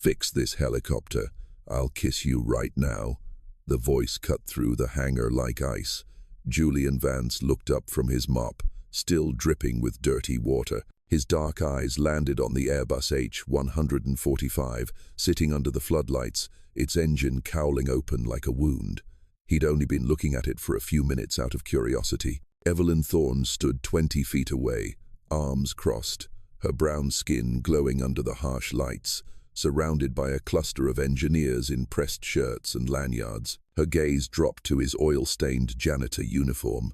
"Fix this helicopter. I'll kiss you right now." The voice cut through the hangar like ice. Julian Vance looked up from his mop, still dripping with dirty water. His dark eyes landed on the Airbus H-145, sitting under the floodlights, its engine cowling open like a wound. He'd only been looking at it for a few minutes out of curiosity. Evelyn Thorne stood 20 feet away, arms crossed, her brown skin glowing under the harsh lights, surrounded by a cluster of engineers in pressed shirts and lanyards. Her gaze dropped to his oil-stained janitor uniform.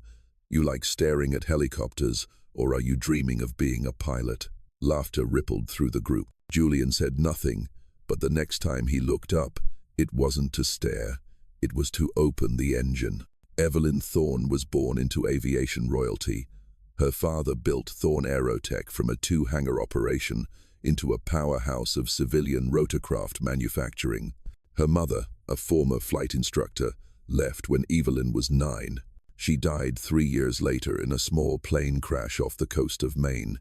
"You like staring at helicopters, or are you dreaming of being a pilot?" Laughter rippled through the group. Julian said nothing, but the next time he looked up, it wasn't to stare. It was to open the engine. Evelyn Thorne was born into aviation royalty. Her father built Thorne Aerotech from a two-hangar operation into a powerhouse of civilian rotorcraft manufacturing. Her mother, a former flight instructor, left when Evelyn was 9. She died 3 years later in a small plane crash off the coast of Maine.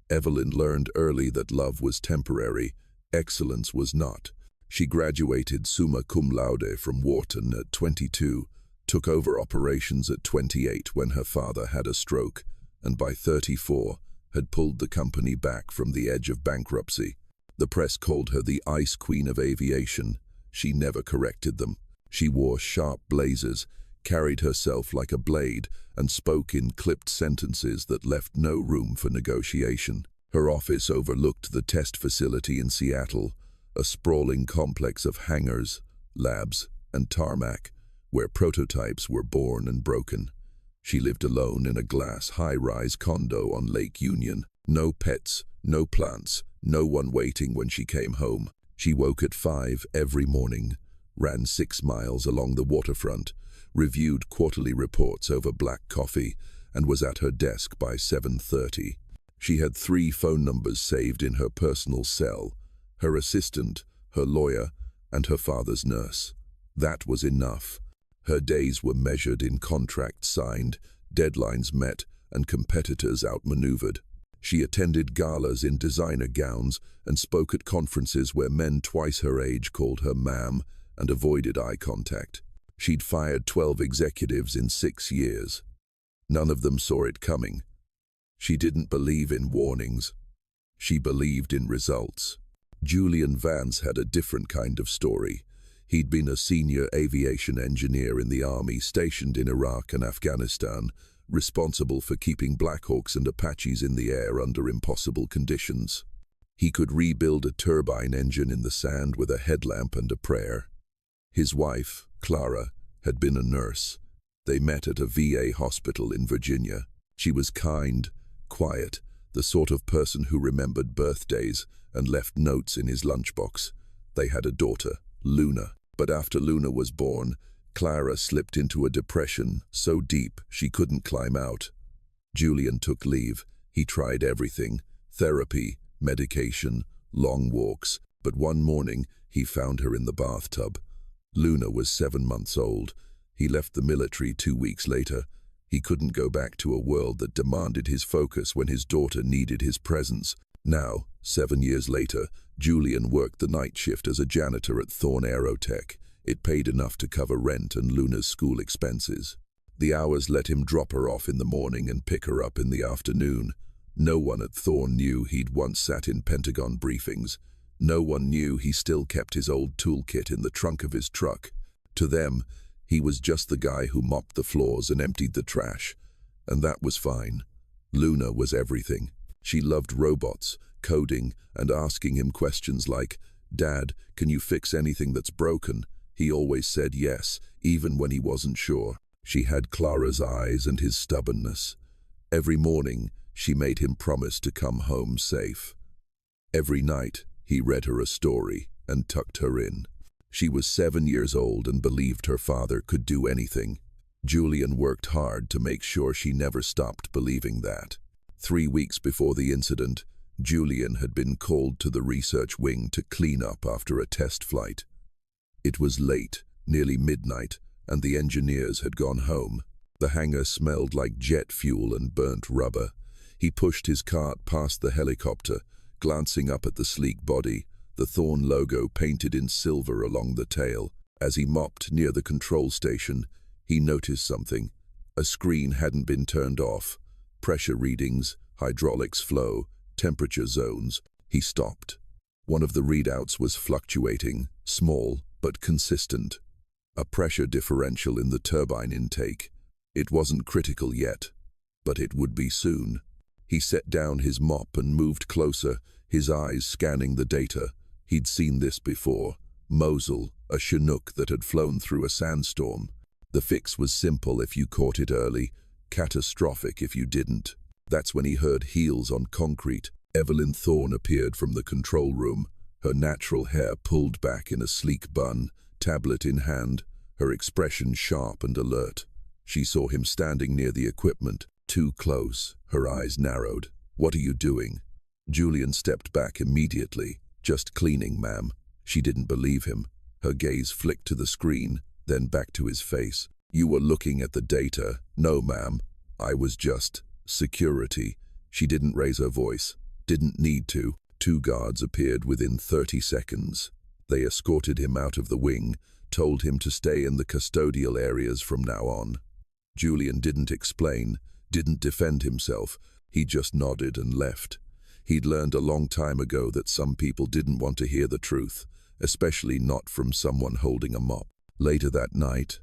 Evelyn learned early that love was temporary, excellence was not. She graduated summa cum laude from Wharton at 22, took over operations at 28 when her father had a stroke, and by 34 had pulled the company back from the edge of bankruptcy. The press called her the Ice Queen of Aviation. She never corrected them. She wore sharp blazers, carried herself like a blade, and spoke in clipped sentences that left no room for negotiation. Her office overlooked the test facility in Seattle, a sprawling complex of hangars, labs, and tarmac, where prototypes were born and broken. She lived alone in a glass high-rise condo on Lake Union. No pets, no plants, no one waiting when she came home. She woke at 5 every morning, ran 6 miles along the waterfront, reviewed quarterly reports over black coffee, and was at her desk by 7:30. She had 3 phone numbers saved in her personal cell: her assistant, her lawyer, and her father's nurse. That was enough. Her days were measured in contracts signed, deadlines met, and competitors outmaneuvered. She attended galas in designer gowns and spoke at conferences where men twice her age called her ma'am and avoided eye contact. She'd fired 12 executives in 6 years. None of them saw it coming. She didn't believe in warnings. She believed in results. Julian Vance had a different kind of story. He'd been a senior aviation engineer in the army stationed in Iraq and Afghanistan, responsible for keeping Blackhawks and Apaches in the air under impossible conditions. He could rebuild a turbine engine in the sand with a headlamp and a prayer. His wife, Clara, had been a nurse. They met at a VA hospital in Virginia. She was kind, quiet, the sort of person who remembered birthdays and left notes in his lunchbox. They had a daughter, Luna. But after Luna was born, Clara slipped into a depression so deep she couldn't climb out. Julian took leave. He tried everything: therapy, medication, long walks. But one morning, he found her in the bathtub. Luna was 7 months old. He left the military 2 weeks later. He couldn't go back to a world that demanded his focus when his daughter needed his presence. Now, 7 years later, Julian worked the night shift as a janitor at Thorne Aerotech. It paid enough to cover rent and Luna's school expenses. The hours let him drop her off in the morning and pick her up in the afternoon. No one at Thorne knew he'd once sat in Pentagon briefings. No one knew he still kept his old toolkit in the trunk of his truck. To them, he was just the guy who mopped the floors and emptied the trash. And that was fine. Luna was everything. She loved robots, coding, and asking him questions like, "Dad, can you fix anything that's broken?" He always said yes, even when he wasn't sure. She had Clara's eyes and his stubbornness. Every morning, she made him promise to come home safe. Every night, he read her a story and tucked her in. She was 7 years old and believed her father could do anything. Julian worked hard to make sure she never stopped believing that. 3 weeks before the incident, Julian had been called to the research wing to clean up after a test flight. It was late, nearly midnight, and the engineers had gone home. The hangar smelled like jet fuel and burnt rubber. He pushed his cart past the helicopter, glancing up at the sleek body, the Thorn logo painted in silver along the tail. As he mopped near the control station, he noticed something. A screen hadn't been turned off. Pressure readings, hydraulics flow, temperature zones. He stopped. One of the readouts was fluctuating, small but consistent. A pressure differential in the turbine intake. It wasn't critical yet, but it would be soon. He set down his mop and moved closer, his eyes scanning the data. He'd seen this before. Mosul, a Chinook that had flown through a sandstorm. The fix was simple if you caught it early, catastrophic if you didn't. That's when he heard heels on concrete. Evelyn Thorne appeared from the control room, her natural hair pulled back in a sleek bun, tablet in hand, her expression sharp and alert. She saw him standing near the equipment, too close, her eyes narrowed. "What are you doing?" Julian stepped back immediately. "Just cleaning, ma'am." She didn't believe him. Her gaze flicked to the screen, then back to his face. "You were looking at the data." "No, ma'am. I was just security." She didn't raise her voice. Didn't need to. 2 guards appeared within 30 seconds. They escorted him out of the wing, told him to stay in the custodial areas from now on. Julian didn't explain, didn't defend himself. He just nodded and left. He'd learned a long time ago that some people didn't want to hear the truth, especially not from someone holding a mop. Later that night,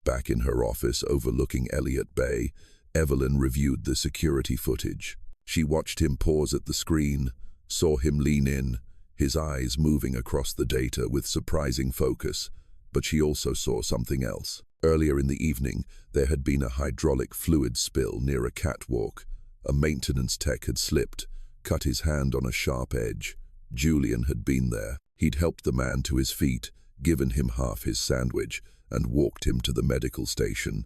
back in her office overlooking Elliott Bay, Evelyn reviewed the security footage. She watched him pause at the screen, saw him lean in, his eyes moving across the data with surprising focus, but she also saw something else. Earlier in the evening, there had been a hydraulic fluid spill near a catwalk. A maintenance tech had slipped, cut his hand on a sharp edge. Julian had been there. He'd helped the man to his feet, given him half his sandwich, and walked him to the medical station.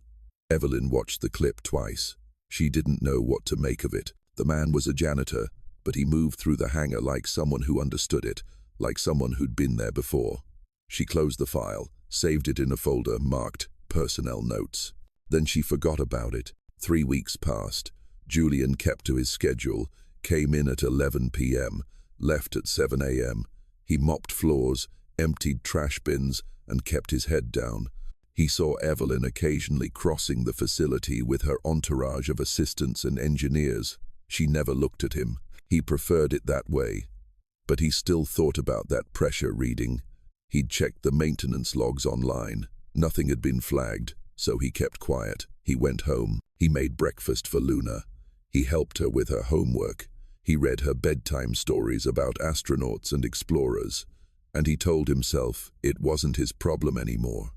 Evelyn watched the clip twice. She didn't know what to make of it. The man was a janitor, but he moved through the hangar like someone who understood it, like someone who'd been there before. She closed the file, saved it in a folder marked Personnel Notes. Then she forgot about it. 3 weeks passed. Julian kept to his schedule, came in at 11 p.m., left at 7 a.m. He mopped floors, emptied trash bins, and kept his head down. He saw Evelyn occasionally crossing the facility with her entourage of assistants and engineers. She never looked at him. He preferred it that way. But he still thought about that pressure reading. He'd checked the maintenance logs online. Nothing had been flagged, so he kept quiet. He went home. He made breakfast for Luna. He helped her with her homework. He read her bedtime stories about astronauts and explorers. And he told himself it wasn't his problem anymore.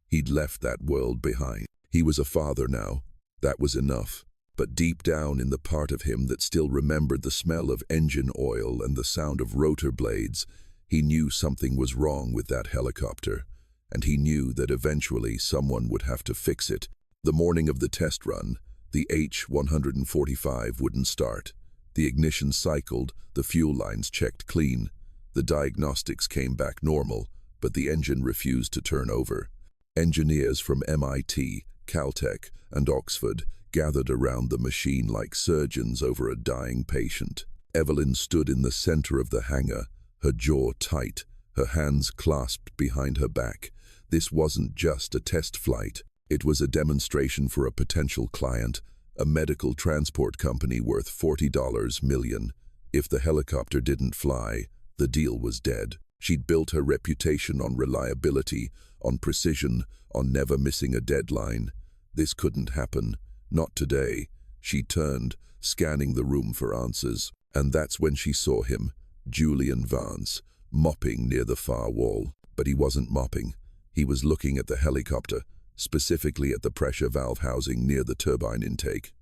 He'd left that world behind. He was a father now. That was enough. But deep down in the part of him that still remembered the smell of engine oil and the sound of rotor blades, he knew something was wrong with that helicopter, and he knew that eventually someone would have to fix it. The morning of the test run, the H-145 wouldn't start. The ignition cycled, the fuel lines checked clean. The diagnostics came back normal, but the engine refused to turn over. Engineers from MIT, Caltech, and Oxford gathered around the machine like surgeons over a dying patient. Evelyn stood in the center of the hangar, her jaw tight, her hands clasped behind her back. This wasn't just a test flight. It was a demonstration for a potential client, a medical transport company worth $40 million. If the helicopter didn't fly, the deal was dead. She'd built her reputation on reliability, on precision, on never missing a deadline. This couldn't happen. Not today. She turned, scanning the room for answers. And that's when she saw him, Julian Vance, mopping near the far wall. But he wasn't mopping. He was looking at the helicopter, specifically at the pressure valve housing near the turbine intake.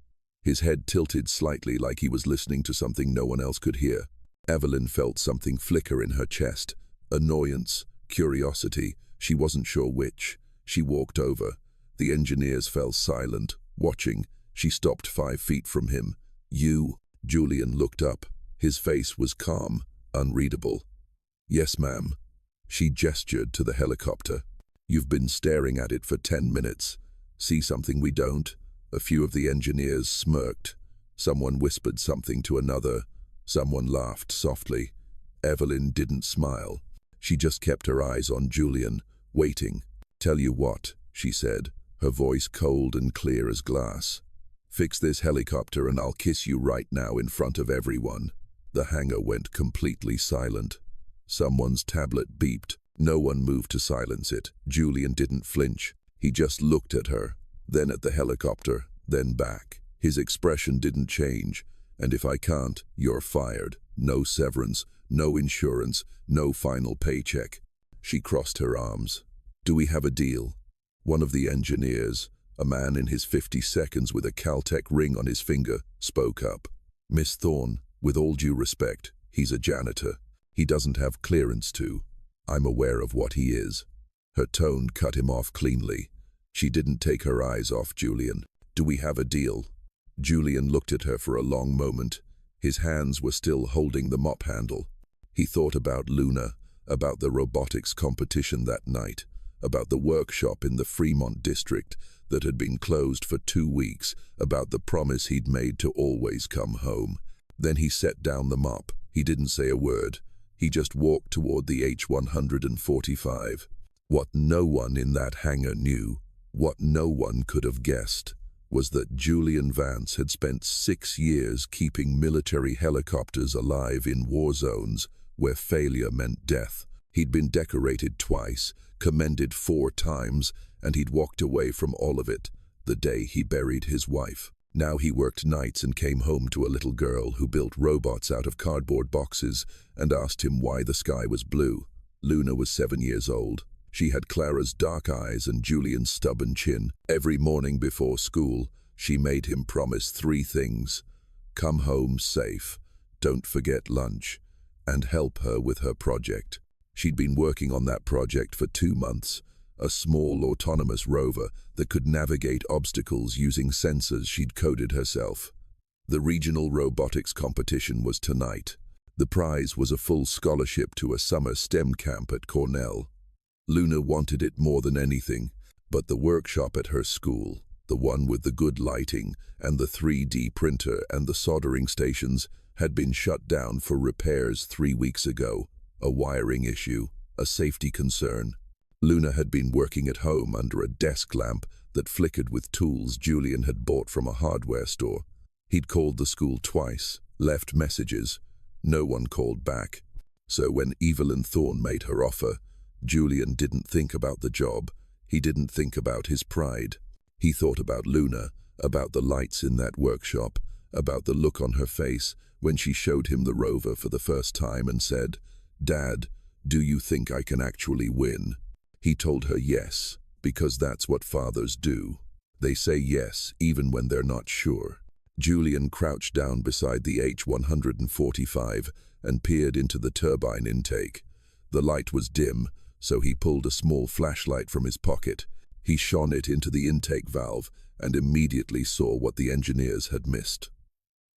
His head tilted slightly like he was listening to something no one else could hear. Evelyn felt something flicker in her chest. Annoyance, curiosity, she wasn't sure which. She walked over. The engineers fell silent, watching. She stopped 5 feet from him. "You?" Julian looked up. His face was calm, unreadable. "Yes, ma'am." She gestured to the helicopter. "You've been staring at it for 10 minutes. See something we don't?" A few of the engineers smirked. Someone whispered something to another. Someone laughed softly. Evelyn didn't smile. She just kept her eyes on Julian, waiting. "Tell you what," she said, her voice cold and clear as glass. "Fix this helicopter and I'll kiss you right now in front of everyone." The hangar went completely silent. Someone's tablet beeped. No one moved to silence it. Julian didn't flinch. He just looked at her, then at the helicopter, then back. His expression didn't change. "And if I can't, you're fired. No severance, no insurance, no final paycheck." She crossed her arms. "Do we have a deal?" One of the engineers, a man in his 52nds with a Caltech ring on his finger, spoke up. "Miss Thorne, with all due respect, he's a janitor. He doesn't have clearance to. I'm aware of what he is." Her tone cut him off cleanly. She didn't take her eyes off Julian. "Do we have a deal?" Julian looked at her for a long moment. His hands were still holding the mop handle. He thought about Luna, about the robotics competition that night, about the workshop in the Fremont district that had been closed for 2 weeks, about the promise he'd made to always come home. Then he set down the mop. He didn't say a word. He just walked toward the H-145. What no one in that hangar knew, what no one could have guessed, was that Julian Vance had spent 6 years keeping military helicopters alive in war zones where failure meant death. He'd been decorated twice, commended 4 times, and he'd walked away from all of it the day he buried his wife. Now he worked nights and came home to a little girl who built robots out of cardboard boxes and asked him why the sky was blue. Luna was 7 years old. She had Clara's dark eyes and Julian's stubborn chin. Every morning before school, she made him promise 3 things: come home safe, don't forget lunch, and help her with her project. She'd been working on that project for 2 months, a small autonomous rover that could navigate obstacles using sensors she'd coded herself. The regional robotics competition was tonight. The prize was a full scholarship to a summer STEM camp at Cornell. Luna wanted it more than anything, but the workshop at her school, the one with the good lighting and the 3D printer and the soldering stations, had been shut down for repairs 3 weeks ago. A wiring issue, a safety concern. Luna had been working at home under a desk lamp that flickered with tools Julian had bought from a hardware store. He'd called the school twice, left messages. No one called back. So when Evelyn Thorne made her offer, Julian didn't think about the job. He didn't think about his pride. He thought about Luna, about the lights in that workshop, about the look on her face when she showed him the rover for the first time and said, "Dad, do you think I can actually win?" He told her yes, because that's what fathers do. They say yes, even when they're not sure. Julian crouched down beside the H-145 and peered into the turbine intake. The light was dim, so he pulled a small flashlight from his pocket. He shone it into the intake valve and immediately saw what the engineers had missed.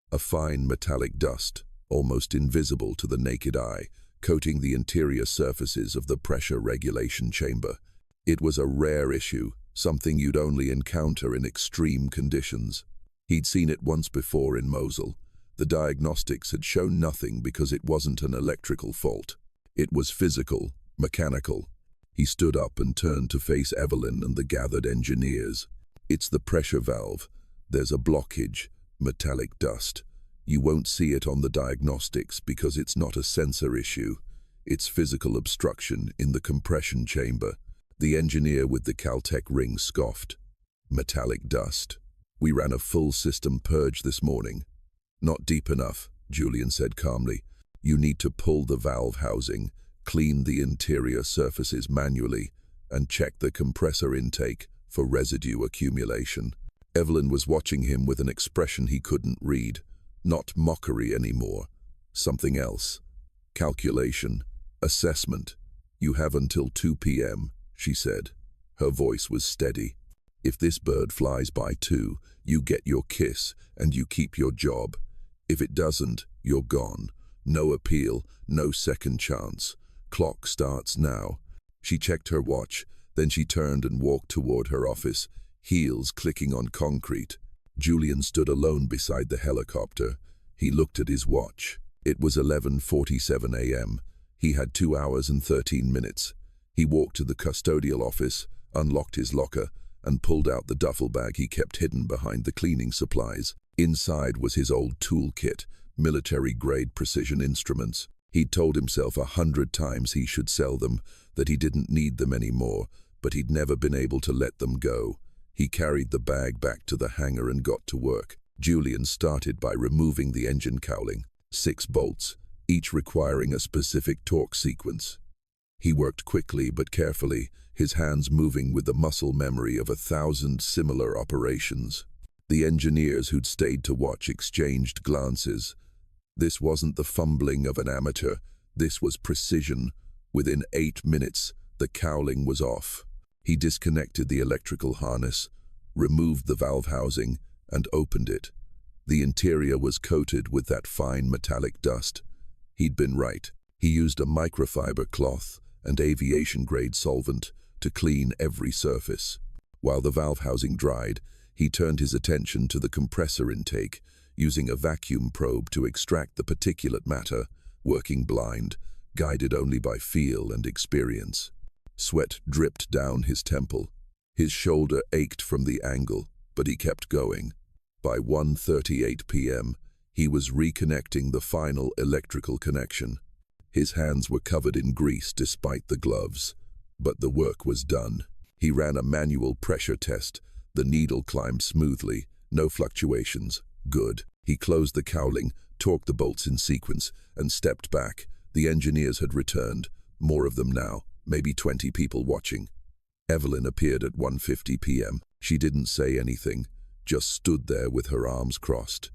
A fine metallic dust, almost invisible to the naked eye, coating the interior surfaces of the pressure regulation chamber. It was a rare issue, something you'd only encounter in extreme conditions. He'd seen it once before in Mosul. The diagnostics had shown nothing because it wasn't an electrical fault. It was physical, mechanical. He stood up and turned to face Evelyn and the gathered engineers. "It's the pressure valve. There's a blockage, metallic dust. You won't see it on the diagnostics because it's not a sensor issue. It's physical obstruction in the compression chamber." The engineer with the Caltech ring scoffed. "Metallic dust. We ran a full system purge this morning." "Not deep enough," Julian said calmly. "You need to pull the valve housing, clean the interior surfaces manually, and check the compressor intake for residue accumulation." Evelyn was watching him with an expression he couldn't read. Not mockery anymore. Something else. Calculation. Assessment. "You have until 2 p.m., she said. Her voice was steady. "If this bird flies by 2, you get your kiss and you keep your job. If it doesn't, you're gone. No appeal, no second chance. Clock starts now." She checked her watch, then she turned and walked toward her office, heels clicking on concrete. Julian stood alone beside the helicopter. He looked at his watch. It was 11:47 a.m. He had 2 hours and 13 minutes. He walked to the custodial office, unlocked his locker, and pulled out the duffel bag he kept hidden behind the cleaning supplies. Inside was his old toolkit, military-grade precision instruments. He'd told himself 100 times he should sell them, that he didn't need them anymore, but he'd never been able to let them go. He carried the bag back to the hangar and got to work. Julian started by removing the engine cowling, 6 bolts, each requiring a specific torque sequence. He worked quickly but carefully, his hands moving with the muscle memory of 1,000 similar operations. The engineers who'd stayed to watch exchanged glances. This wasn't the fumbling of an amateur, this was precision. Within 8 minutes, the cowling was off. He disconnected the electrical harness, removed the valve housing, and opened it. The interior was coated with that fine metallic dust. He'd been right. He used a microfiber cloth and aviation-grade solvent to clean every surface. While the valve housing dried, he turned his attention to the compressor intake, using a vacuum probe to extract the particulate matter, working blind, guided only by feel and experience. Sweat dripped down his temple. His shoulder ached from the angle, but he kept going. By 1:38 p.m., he was reconnecting the final electrical connection. His hands were covered in grease despite the gloves, but the work was done. He ran a manual pressure test. The needle climbed smoothly, no fluctuations. Good. He closed the cowling, torqued the bolts in sequence, and stepped back. The engineers had returned, more of them now, maybe 20 people watching. Evelyn appeared at 1:50 p.m. She didn't say anything, just stood there with her arms crossed.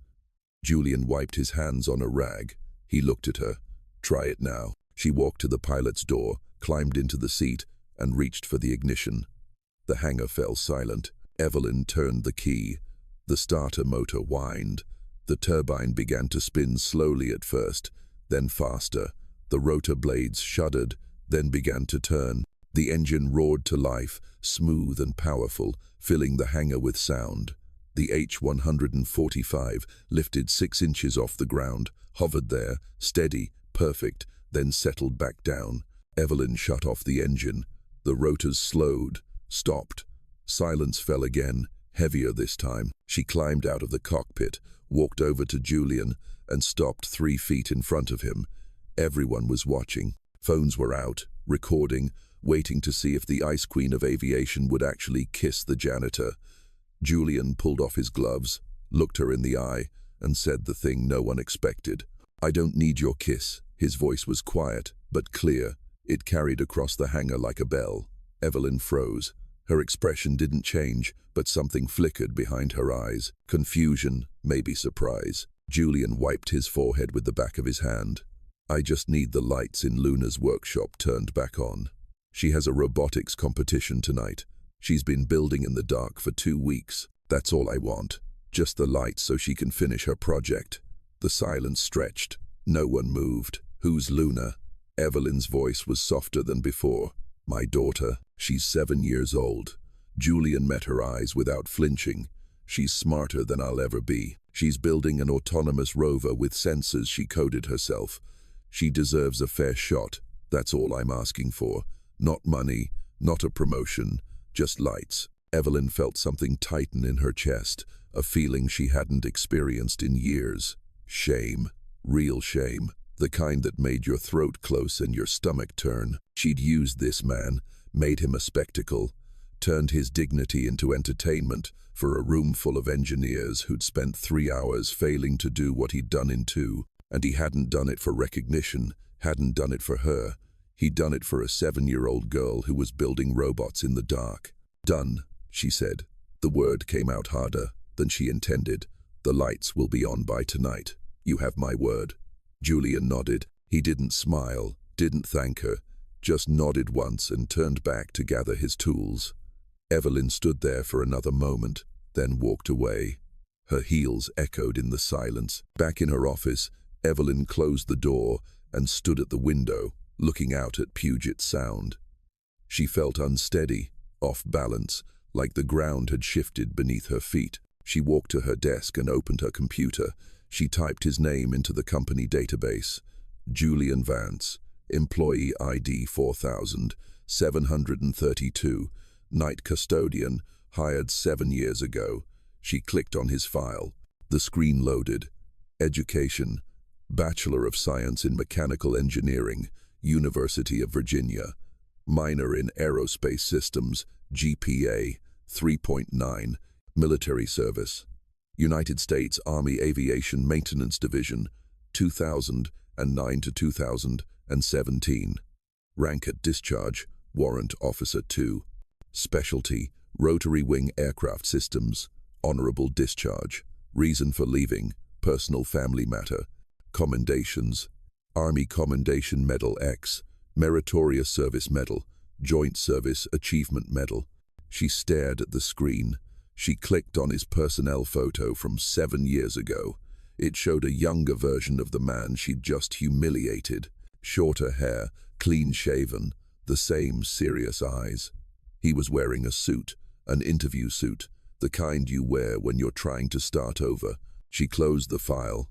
Julian wiped his hands on a rag. He looked at her. Try it now. She walked to the pilot's door, climbed into the seat, and reached for the ignition. The hangar fell silent. Evelyn turned the key. The starter motor whined. The turbine began to spin slowly at first, then faster. The rotor blades shuddered, then began to turn. The engine roared to life, smooth and powerful, filling the hangar with sound. The H-145 lifted 6 inches off the ground, hovered there, steady, perfect, then settled back down. Evelyn shut off the engine. The rotors slowed, stopped. Silence fell again, heavier this time. She climbed out of the cockpit, walked over to Julian, and stopped 3 feet in front of him. Everyone was watching. Phones were out, recording, waiting to see if the Ice Queen of Aviation would actually kiss the janitor. Julian pulled off his gloves, looked her in the eye, and said the thing no one expected. "I don't need your kiss." His voice was quiet, but clear. It carried across the hangar like a bell. Evelyn froze. Her expression didn't change, but something flickered behind her eyes. Confusion, maybe surprise. Julian wiped his forehead with the back of his hand. "I just need the lights in Luna's workshop turned back on. She has a robotics competition tonight. She's been building in the dark for 2 weeks. That's all I want. Just the lights so she can finish her project." The silence stretched. No one moved. "Who's Luna?" Evelyn's voice was softer than before. "My daughter. She's 7 years old." Julian met her eyes without flinching. "She's smarter than I'll ever be. She's building an autonomous rover with sensors she coded herself. She deserves a fair shot. That's all I'm asking for. Not money, not a promotion, just lights." Evelyn felt something tighten in her chest, a feeling she hadn't experienced in years. Shame. Real shame. The kind that made your throat close and your stomach turn. She'd used this man, made him a spectacle, turned his dignity into entertainment for a room full of engineers who'd spent 3 hours failing to do what he'd done in 2. And he hadn't done it for recognition, hadn't done it for her. He'd done it for a 7-year-old girl who was building robots in the dark. "Done," she said. The word came out harder than she intended. "The lights will be on by tonight. You have my word." Julian nodded. He didn't smile, didn't thank her, just nodded once and turned back to gather his tools. Evelyn stood there for another moment, then walked away. Her heels echoed in the silence. Back in her office, Evelyn closed the door and stood at the window, looking out at Puget Sound. She felt unsteady, off balance, like the ground had shifted beneath her feet. She walked to her desk and opened her computer. She typed his name into the company database. Julian Vance, employee ID 4732, night custodian, hired 7 years ago. She clicked on his file. The screen loaded. Education, Bachelor of Science in Mechanical Engineering, University of Virginia. Minor in Aerospace Systems, GPA 3.9. Military service, United States Army Aviation Maintenance Division, 2009 to 2017. Rank at discharge, Warrant Officer 2. Specialty, Rotary Wing Aircraft Systems, Honorable Discharge. Reason for leaving, personal family matter. Commendations, Army Commendation Medal X, Meritorious Service Medal, Joint Service Achievement Medal. She stared at the screen. She clicked on his personnel photo from 7 years ago. It showed a younger version of the man she'd just humiliated. Shorter hair, clean-shaven, the same serious eyes. He was wearing a suit, an interview suit, the kind you wear when you're trying to start over. She closed the file,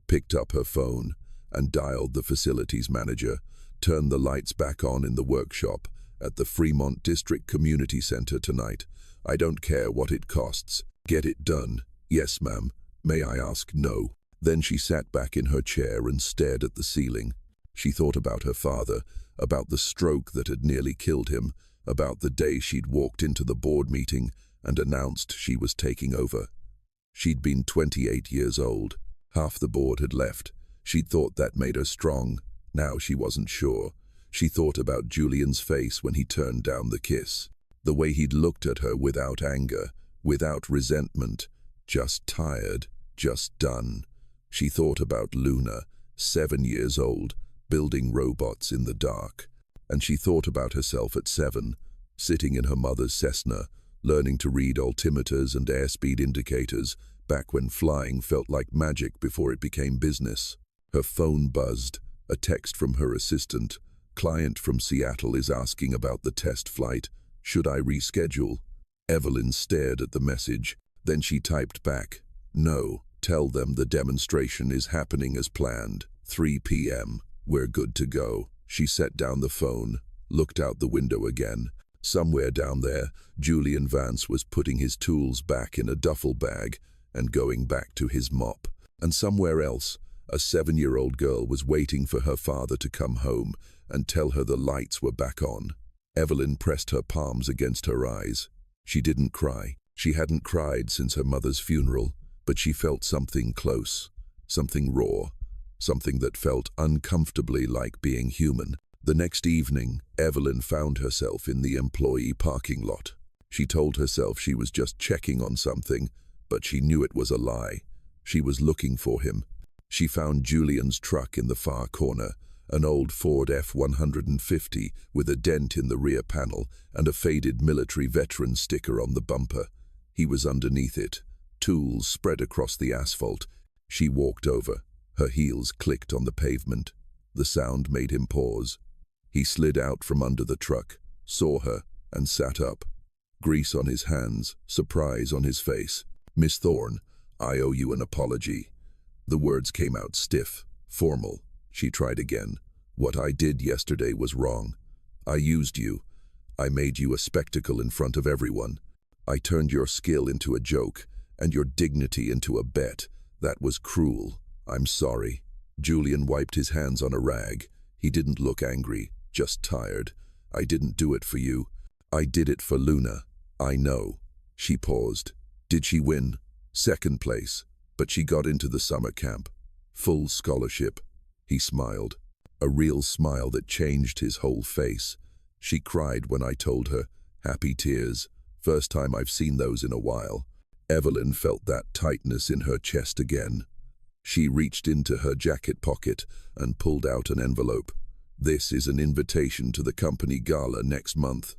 picked up her phone, and dialed the facilities manager, turned the lights back on in the workshop at the Fremont District Community Center tonight. I don't care what it costs. Get it done. Yes, ma'am. May I ask? No. Then she sat back in her chair and stared at the ceiling. She thought about her father, about the stroke that had nearly killed him, about the day she'd walked into the board meeting and announced she was taking over. She'd been 28 years old. Half the board had left. She'd thought that made her strong. Now she wasn't sure. She thought about Julian's face when he turned down the kiss. The way he'd looked at her without anger, without resentment, just tired, just done. She thought about Luna, 7 years old, building robots in the dark. And she thought about herself at 7, sitting in her mother's Cessna, learning to read altimeters and airspeed indicators back when flying felt like magic before it became business. Her phone buzzed, a text from her assistant. Client from Seattle is asking about the test flight. Should I reschedule? Evelyn stared at the message. Then she typed back, no, tell them the demonstration is happening as planned. 3 p.m. We're good to go. She set down the phone, looked out the window again. Somewhere down there, Julian Vance was putting his tools back in a duffel bag and going back to his mop. And somewhere else, a 7-year-old girl was waiting for her father to come home and tell her the lights were back on. Evelyn pressed her palms against her eyes. She didn't cry. She hadn't cried since her mother's funeral, but she felt something close, something raw, something that felt uncomfortably like being human. The next evening, Evelyn found herself in the employee parking lot. She told herself she was just checking on something, but she knew it was a lie. She was looking for him. She found Julian's truck in the far corner, an old Ford F-150 with a dent in the rear panel and a faded military veteran sticker on the bumper. He was underneath it, tools spread across the asphalt. She walked over. Her heels clicked on the pavement. The sound made him pause. He slid out from under the truck, saw her, and sat up. Grease on his hands, surprise on his face. Miss Thorne, I owe you an apology. The words came out stiff, formal. She tried again. What I did yesterday was wrong. I used you. I made you a spectacle in front of everyone. I turned your skill into a joke, and your dignity into a bet. That was cruel. I'm sorry. Julian wiped his hands on a rag. He didn't look angry, just tired. I didn't do it for you. I did it for Luna. I know. She paused. Did she win? 2nd place. But she got into the summer camp. Full scholarship. He smiled. A real smile that changed his whole face. She cried when I told her. Happy tears. First time I've seen those in a while. Evelyn felt that tightness in her chest again. She reached into her jacket pocket and pulled out an envelope. This is an invitation to the company gala next month.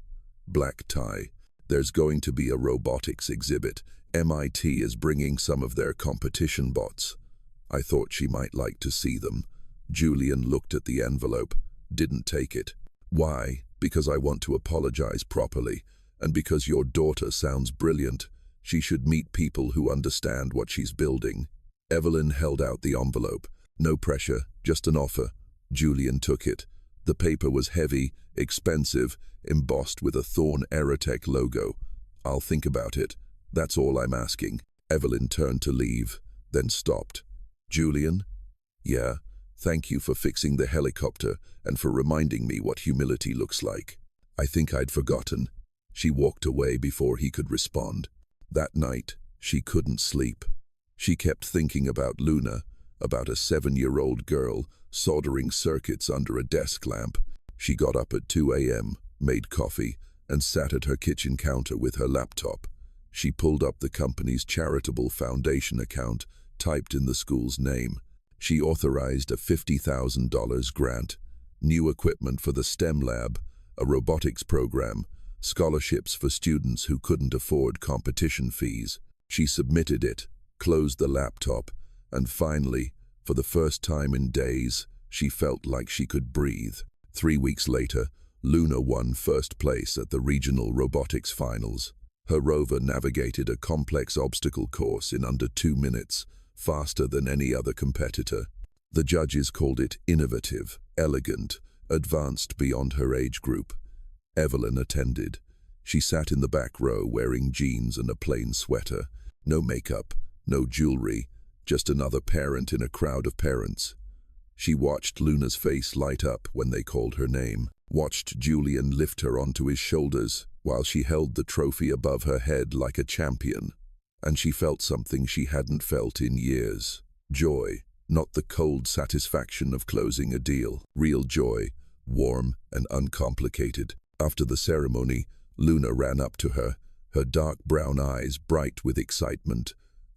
Black tie. There's going to be a robotics exhibit. MIT is bringing some of their competition bots. I thought she might like to see them. Julian looked at the envelope, didn't take it. Why? Because I want to apologize properly, and because your daughter sounds brilliant. She should meet people who understand what she's building. Evelyn held out the envelope. No pressure, just an offer. Julian took it. The paper was heavy, expensive, embossed with a Thorn Aerotech logo. I'll think about it. That's all I'm asking. Evelyn turned to leave, then stopped. Julian? Yeah, thank you for fixing the helicopter and for reminding me what humility looks like. I think I'd forgotten. She walked away before he could respond. That night, she couldn't sleep. She kept thinking about Luna, about a 7-year-old girl soldering circuits under a desk lamp. She got up at 2 a.m., made coffee, and sat at her kitchen counter with her laptop. She pulled up the company's charitable foundation account, typed in the school's name. She authorized a $50,000 grant, new equipment for the STEM lab, a robotics program, scholarships for students who couldn't afford competition fees. She submitted it, closed the laptop, and finally, for the first time in days, she felt like she could breathe. 3 weeks later, Luna won first place at the regional robotics finals. Her rover navigated a complex obstacle course in under 2 minutes, faster than any other competitor. The judges called it innovative, elegant, advanced beyond her age group. Evelyn attended. She sat in the back row wearing jeans and a plain sweater. No makeup, no jewelry, just another parent in a crowd of parents. She watched Luna's face light up when they called her name, watched Julian lift her onto his shoulders while she held the trophy above her head like a champion. And she felt something she hadn't felt in years. Joy, not the cold satisfaction of closing a deal. Real joy, warm and uncomplicated. After the ceremony, Luna ran up to her, her dark brown eyes bright with excitement.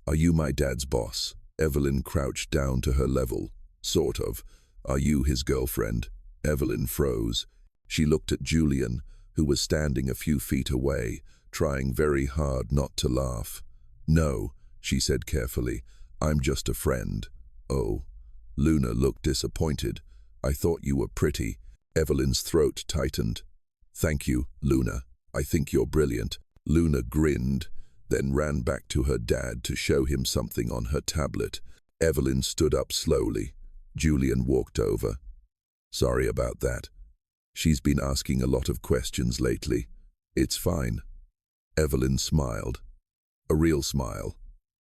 Are you my dad's boss? Evelyn crouched down to her level. Sort of. Are you his girlfriend? Evelyn froze. She looked at Julian, who was standing a few feet away, trying very hard not to laugh. No, she said carefully. I'm just a friend. Oh. Luna looked disappointed. I thought you were pretty. Evelyn's throat tightened. Thank you, Luna. I think you're brilliant. Luna grinned, then ran back to her dad to show him something on her tablet. Evelyn stood up slowly. Julian walked over. Sorry about that. She's been asking a lot of questions lately. It's fine. Evelyn smiled. A real smile.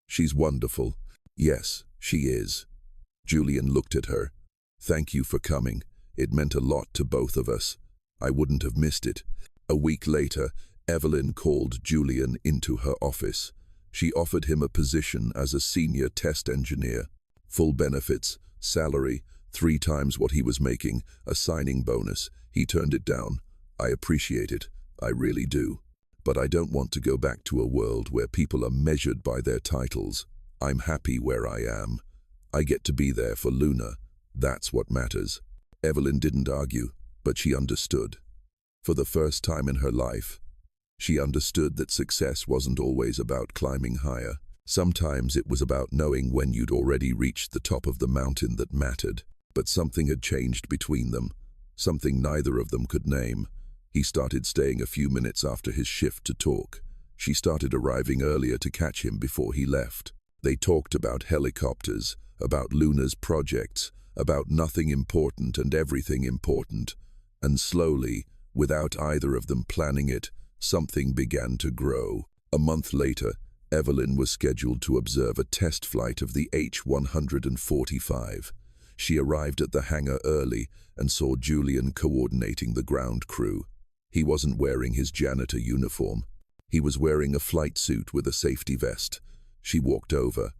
She's wonderful. Yes, she is. Julian looked at her. Thank you for coming. It meant a lot to both of us. I wouldn't have missed it. A week later, Evelyn called Julian into her office. She offered him a position as a senior test engineer. Full benefits, salary, 3 times what he was making, a signing bonus. He turned it down. I appreciate it. I really do. But I don't want to go back to a world where people are measured by their titles. I'm happy where I am. I get to be there for Luna. That's what matters. Evelyn didn't argue, but she understood. For the first time in her life, she understood that success wasn't always about climbing higher. Sometimes it was about knowing when you'd already reached the top of the mountain that mattered. But something had changed between them, something neither of them could name. He started staying a few minutes after his shift to talk. She started arriving earlier to catch him before he left. They talked about helicopters, about Luna's projects, about nothing important and everything important. And slowly, without either of them planning it, something began to grow. A month later, Evelyn was scheduled to observe a test flight of the H-145. She arrived at the hangar early and saw Julian coordinating the ground crew. He wasn't wearing his janitor uniform. He was wearing a flight suit with a safety vest. She walked over.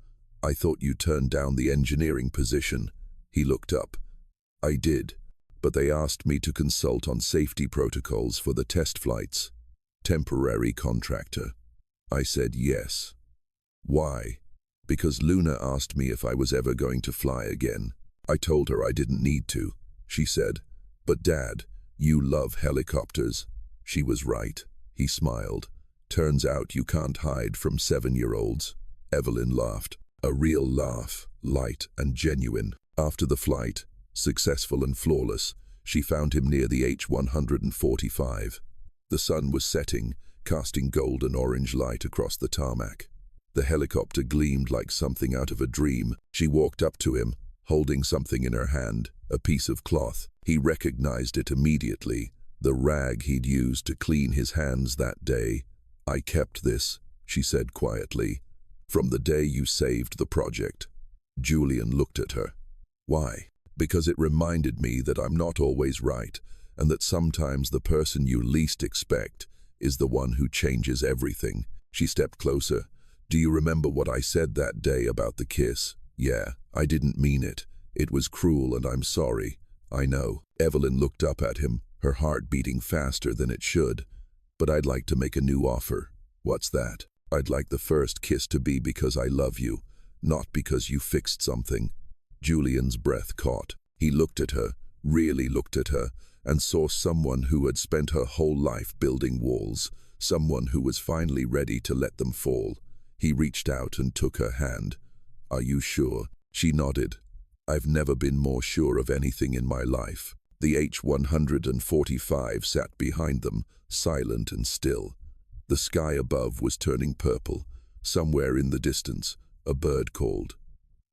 I thought you turned down the engineering position. He looked up. I did, but they asked me to consult on safety protocols for the test flights. Temporary contractor. I said yes. Why? Because Luna asked me if I was ever going to fly again. I told her I didn't need to. She said, but Dad, you love helicopters. She was right. He smiled. Turns out you can't hide from 7-year-olds. Evelyn laughed. A real laugh, light and genuine. After the flight, successful and flawless, she found him near the H-145. The sun was setting, casting golden orange light across the tarmac. The helicopter gleamed like something out of a dream. She walked up to him, holding something in her hand, a piece of cloth. He recognized it immediately, the rag he'd used to clean his hands that day. "I kept this," she said quietly, "from the day you saved the project." Julian looked at her. "Why?" "Because it reminded me that I'm not always right, and that sometimes the person you least expect is the one who changes everything." She stepped closer. "Do you remember what I said that day about the kiss?" "Yeah, I didn't mean it. It was cruel and I'm sorry." "I know." Evelyn looked up at him, her heart beating faster than it should. "But I'd like to make a new offer." "What's that?" "I'd like the first kiss to be because I love you, not because you fixed something." Julian's breath caught. He looked at her, really looked at her, and saw someone who had spent her whole life building walls, someone who was finally ready to let them fall. He reached out and took her hand. "Are you sure?" She nodded. "I've never been more sure of anything in my life." The H-145 sat behind them, silent and still. The sky above was turning purple. Somewhere in the distance, a bird called.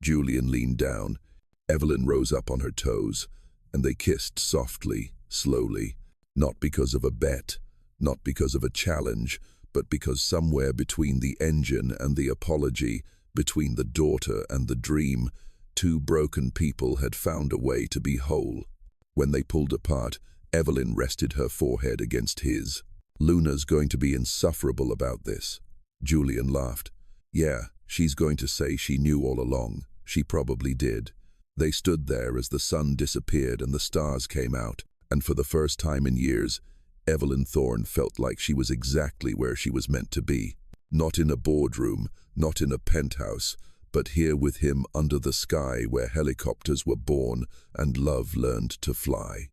Julian leaned down. Evelyn rose up on her toes, and they kissed softly, slowly. Not because of a bet, not because of a challenge, but because somewhere between the engine and the apology, between the daughter and the dream, two broken people had found a way to be whole. When they pulled apart, Evelyn rested her forehead against his. "Luna's going to be insufferable about this." Julian laughed. "Yeah, she's going to say she knew all along. She probably did." They stood there as the sun disappeared and the stars came out, and for the first time in years, Evelyn Thorne felt like she was exactly where she was meant to be. Not in a boardroom, not in a penthouse, but here with him under the sky where helicopters were born and love learned to fly.